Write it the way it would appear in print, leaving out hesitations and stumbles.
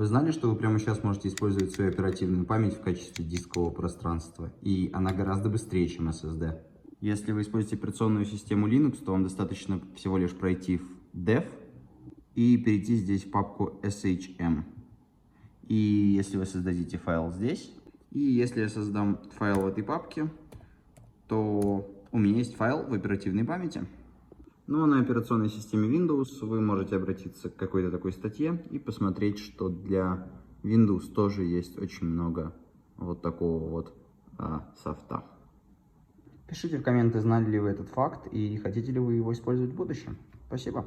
Вы знали, что вы прямо сейчас можете использовать свою оперативную память в качестве дискового пространства, и она гораздо быстрее, чем SSD. Если вы используете операционную систему Linux, то вам достаточно всего лишь пройти в Dev и перейти здесь в папку SHM. И если вы создадите файл здесь, и если я создам файл в этой папке, то у меня есть файл в оперативной памяти. Ну а на операционной системе Windows вы можете обратиться к какой-то такой статье и посмотреть, что для Windows тоже есть очень много вот такого вот софта. Пишите в комменты, знали ли вы этот факт и хотите ли вы его использовать в будущем. Спасибо.